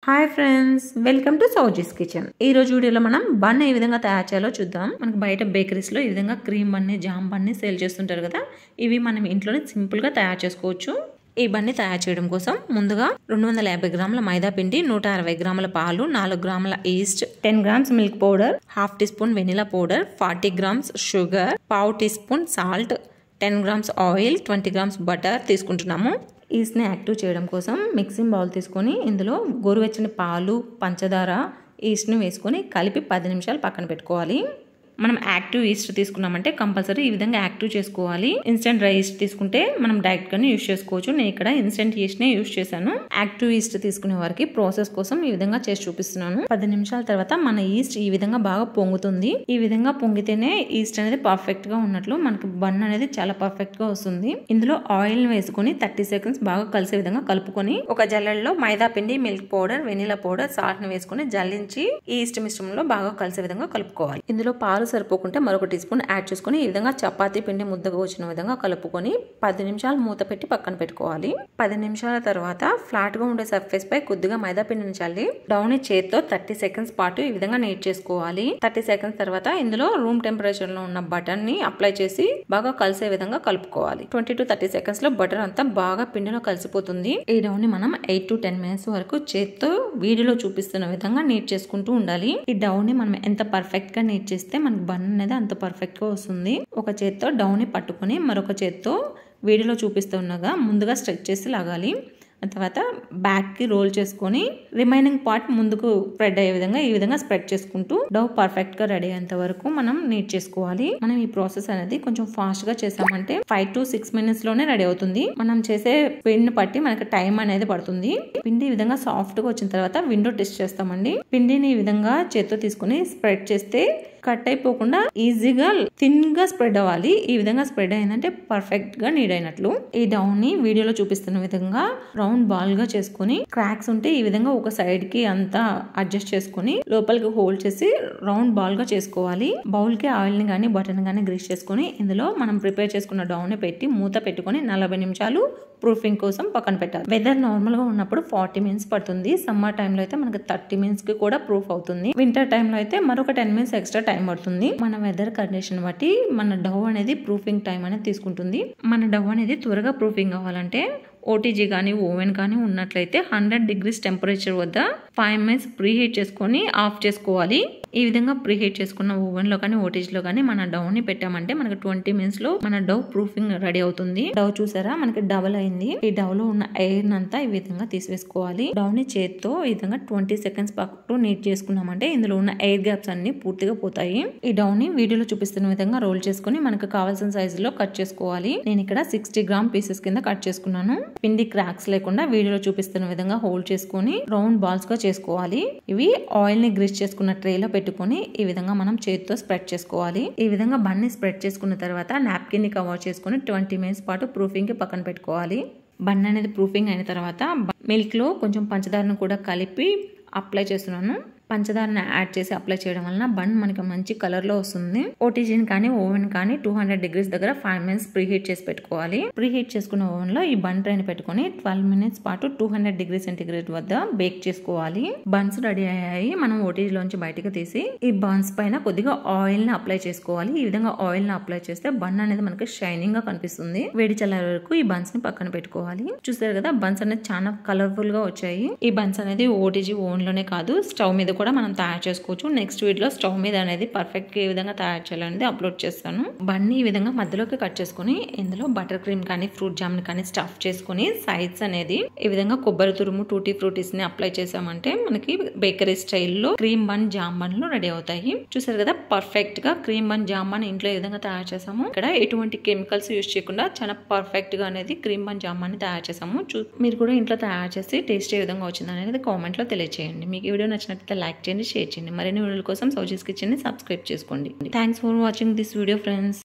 Hi friends, welcome to Souji's kitchen. ఈ రోజు వీడియోలో మనం బన్ ఏ విధంగా తయారు చేయాలో చూద్దాం. మనకి బయట బేకరీస్ లో ఈ విధంగా cream Bunny, jam Bunny sale చేస్తుంటారు కదా. ఇవి మనం ఇంట్లోనే సింపుల్ గా తయారు చేసుకోవచ్చు. ఈ బన్ని తయారు చేయడం కోసం ముందుగా 250 గ్రాముల మైదా పిండి, 160 గ్రాముల పాలు, 4 గ్రాముల yeast, 10 grams milk powder, half teaspoon vanilla powder, 40 grams sugar, పావు teaspoon salt, 10 grams oil, 20 grams butter తీసుకుంటున్నాము. ఈస్ట్ని యాక్టివ్ చేయడం కోసం మిక్సింగ్ బౌల్ తీసుకొని ఇందులో గోరువెచ్చని పాలు, పంచదార, ఈస్ట్ని వేసుకొని కలిపి 10 నిమిషాలు పక్కన పెట్టుకోవాలి. మనం యాక్టివ్ ఈస్ట్ తీసుకున్నామంటే కంపల్సరీ ఈ విధంగా యాక్టివ్ చేసుకోవాలి. ఇన్స్టెంట్ డ్రై ఈస్ట్ తీసుకుంటే మనం డైరెక్ట్ గానే యూస్ చేసుకోవచ్చు. నేను ఇక్కడ ఇన్స్టెంట్ ఈస్ట్ నే యూస్ చేశాను. యాక్టివ్ ఈస్ట్ తీసుకునే వారికి ప్రాసెస్ కోసం ఈ విధంగా చేసి చూపిస్తున్నాను. 10 నిమిషాల తర్వాత మన ఈస్ట్ ఈ విధంగా బాగా పొంగుతుంది. ఈ విధంగా పొంగితేనే ఈస్ట్ అనేది పర్ఫెక్ట్ గా ఉన్నట్లు, మనకి బన్ అనేది చాలా పర్ఫెక్ట్ గా వస్తుంది. ఇందులో ఆయిల్ వేసుకుని 30 సెకండ్స్ బాగా కలిసే విధంగా కలుపుకొని ఒక జల్లెడలో మైదా పిండి, milk powder, vanilla powder, salt ని వేసుకుని జల్లించి ఈస్ట్ మిశ్రమంలో బాగా కలిసే విధంగా కలుపుకోవాలి. ఇందులో పాలు సరిపోకుంటే మరొక టీ స్పూన్ యాడ్ చేసుకుని ఈ విధంగా చపాతీ పిండి ముద్దగా వచ్చిన విధంగా కలుపుకొని 10 నిమిషాలు మూత పెట్టి పక్కన పెట్టుకోవాలి. 10 నిమిషాల తర్వాత ఫ్లాట్ గా ఉండే సర్ఫేస్ పై కొద్దిగా మైదా పిండిని చల్లి డౌన్ చేత్తో 30 సెకండ్స్ పాటు ఈ విధంగా నీట్ చేసుకోవాలి. 30 సెకండ్స్ తర్వాత ఇందులో రూమ్ టెంపరేచర్ లో ఉన్న బటర్ ని అప్లై చేసి బాగా కలిసే విధంగా కలుపుకోవాలి. 20 to 30 సెకండ్స్ లో బటర్ అంతా బాగా పిండిలో కలిసిపోతుంది. ఈ డౌన్ ని మనం 8 to 10 మినిట్స్ వరకు చేత్తో వీడియోలో చూపిస్తున్న విధంగా నీట్ చేసుకుంటూ ఉండాలి. ఈ డౌన్ ని మనం ఎంత పర్ఫెక్ట్ గా నీట్ చేస్తే మనకి బన్ అనేది అంత పర్ఫెక్ట్ గా వస్తుంది. ఒక చేత్తో డౌన్ ని పట్టుకొని మరొక చేత్తో వీడియోలో చూపిస్తున్నగా ముందుగా స్ట్రెచ్ చేసి లాగాలి. తర్వాత బ్యాక్ కి రోల్ చేసుకొని రిమైనింగ్ పార్ట్ ముందుకు స్ప్రెడ్ అయ్యే విధంగా ఈ విధంగా స్ప్రెడ్ చేసుకుంటూ డౌ పర్ఫెక్ట్ గా రెడీ అయ్యేంత వరకు మనం నీట్ చేసుకోవాలి. మనం ఈ ప్రాసెస్ అనేది కొంచెం ఫాస్ట్ గా చేసామంటే 5 to 6 మినిట్స్ లోనే రెడీ అవుతుంది. మనం చేసే పిండిని బట్టి మనకి టైం అనేది పడుతుంది. పిండి ఈ విధంగా సాఫ్ట్ గా వచ్చిన తర్వాత విండో టెస్ట్ చేస్తామండి. పిండిని ఈ విధంగా చేత్తో తీసుకుని స్ప్రెడ్ చేస్తే కట్ అయిపోకుండా ఈజీగా థిన్ గా స్ప్రెడ్ అవ్వాలి. ఈ విధంగా స్ప్రెడ్ అయిందంటే పర్ఫెక్ట్ గా నీడ్ అయినట్లు. ఈ డౌన్ ని వీడియోలో చూపిస్తున్న విధంగా రౌండ్ బాల్ గా చేసుకుని క్రాక్స్ ఉంటే ఈ విధంగా ఒక సైడ్ కి అంతా అడ్జస్ట్ చేసుకుని లోపలికి హోల్డ్ చేసి రౌండ్ బాల్ గా చేసుకోవాలి. బౌల్ కి ఆయిల్ ని గానీ బటర్ ని గానీ గ్రీస్ చేసుకుని ఇందులో మనం ప్రిపేర్ చేసుకున్న డౌన్ ని పెట్టి మూత పెట్టుకుని 40 నిమిషాలు ప్రూఫింగ్ కోసం పక్కన పెట్టాలి. వెదర్ నార్మల్ గా ఉన్నప్పుడు 40 మినిట్స్ పడుతుంది. సమ్మర్ టైంలో అయితే మనకి 30 మినిట్స్ కి కూడా ప్రూఫ్ అవుతుంది. వింటర్ టైంలో అయితే మరొక 10 మినిట్స్ ఎక్స్ట్రా టైం పడుతుంది. మన వెదర్ కండిషన్ బట్టి మన డవ్ అనేది ప్రూఫింగ్ టైం అనేది తీసుకుంటుంది. మన డవ్ అనేది త్వరగా ప్రూఫింగ్ అవ్వాలంటే ఓటీజీ కానీ ఓవెన్ కానీ ఉన్నట్లయితే 100 degrees టెంపరేచర్ వద్ద 5 minutes ప్రీహీట్ చేసుకొని ఆఫ్ చేసుకోవాలి. ఈ విధంగా ప్రీహీట్ చేసుకున్న ఓవెన్ లో కానీ ఓటీజీలో కానీ మన డవ్ ని పెట్టామంటే మనకి 20 minutes లో మన డవ్ ప్రూఫింగ్ రెడీ అవుతుంది. డవ్ చూసారా మనకి డబల్ అయింది. ఈ డవ్ లో ఉన్న ఎయిర్ అంతా ఈ విధంగా తీసివేసుకోవాలి. డవ్ ని చేత్తో ఈ విధంగా 20 seconds పాటు నీట్ చేసుకున్నామంటే ఇందులో ఉన్న ఎయిర్ గ్యాప్స్ అన్ని పూర్తిగా పోతాయి. ఈ డవ్ ని వీడియోలో చూపిస్తున్న విధంగా రోల్ చేసుకుని మనకు కావాల్సిన సైజు లో కట్ చేసుకోవాలి. నేను ఇక్కడ 60 గ్రామ్ పీసెస్ కింద కట్ చేసుకున్నాను. పిండి క్రాక్స్ లేకుండా వీడియోలో చూపిస్తున్న విధంగా హోల్డ్ చేసుకుని రౌండ్ బాల్స్ గా చేసుకోవాలి. ఇవి ఆయిల్ ని గ్రీస్ చేసుకున్న ట్రేలో పెట్టుకొని ఈ విధంగా మనం చేతితో స్ప్రెడ్ చేసుకోవాలి. ఈ విధంగా బన్ని స్ప్రెడ్ చేసుకున్న తర్వాత నాప్కిన్ ని కవర్ చేసుకుని 20 minutes పాటు ప్రూఫింగ్ కి పక్కన పెట్టుకోవాలి. బన్ అనేది ప్రూఫింగ్ అయిన తర్వాత మిల్క్ లో కొంచెం పంచదారను కూడా కలిపి అప్లై చేస్తున్నాను. పంచదారని యాడ్ చేసి అప్లై చేయడం వలన బన్ మనకి మంచి కలర్ లో వస్తుంది. ఓటీజీని కానీ ఓవెన్ కానీ 200 degrees దగ్గర 5 minutes ప్రీహీట్ చేసి పెట్టుకోవాలి. ప్రీహీట్ చేసుకున్న ఓవెన్ లో ఈ బన్ ట్రైని పెట్టుకుని 12 minutes పాటు 200 degrees సెంటీగ్రేడ్ వద్ద బేక్ చేసుకోవాలి. బన్స్ రెడీ అయ్యాయి. మనం ఓటీజీలోంచి బయటకు తీసి ఈ బన్స్ పైన కొద్దిగా ఆయిల్ ని అప్లై చేసుకోవాలి. ఈ విధంగా ఆయిల్ ని అప్లై చేస్తే బన్ అనేది మనకి షైనింగ్ గా కనిపిస్తుంది. వేడి చల్లారే వరకు ఈ బన్స్ ని పక్కన పెట్టుకోవాలి. చూసారు కదా బన్స్ అనేది చాలా కలర్ఫుల్ గా వచ్చాయి. ఈ బన్స్ అనేది ఓటీజీ ఓవెన్ లోనే కాదు స్టవ్ మీద కూడా మనం తయారు చేసుకోవచ్చు. నెక్స్ట్ వీడియోలో స్టవ్ మీద అనేది పర్ఫెక్ట్ ఏ విధంగా తయారు చేయాలనేది అప్లోడ్ చేస్తాను. బన్ని ఈ విధంగా మధ్యలోకి కట్ చేసుకుని ఇందులో బటర్ క్రీమ్ కానీ ఫ్రూట్ జామ్ కానీ స్టఫ్ చేసుకుని సైడ్స్ అనేది ఈ విధంగా కొబ్బరి తురుము, టూటీ ఫ్రూటీస్ ని అప్లై చేసామంటే మనకి బేకరీ స్టైల్లో క్రీమ్ బన్, జామ్ బన్లు రెడీ అవుతాయి. చూసారు కదా పర్ఫెక్ట్ గా క్రీమ్ బన్, జామ్ బన్ ఇంట్లో ఏ విధంగా తయారు చేసాము. ఇక్కడ ఎటువంటి కెమికల్స్ యూజ్ చేయకుండా చాలా పర్ఫెక్ట్ గా అనేది క్రీమ్ బన్, జామ్ బన్ తయారు చేసాము. మీరు కూడా ఇంట్లో తయారు చేసి టేస్ట్ ఏ విధంగా వచ్చింది అనేది కామెంట్ లో తెలియజేయండి. మీకు ఈ వీడియో నచ్చినట్లయితే లైక్ చేయండి, షేర్ చేయండి. మరిన్ని వీడియోల కోసం సౌజీస్ కిచెన్ ని సబ్స్క్రైబ్ చేసుకోండి. Thanks for watching this video friends.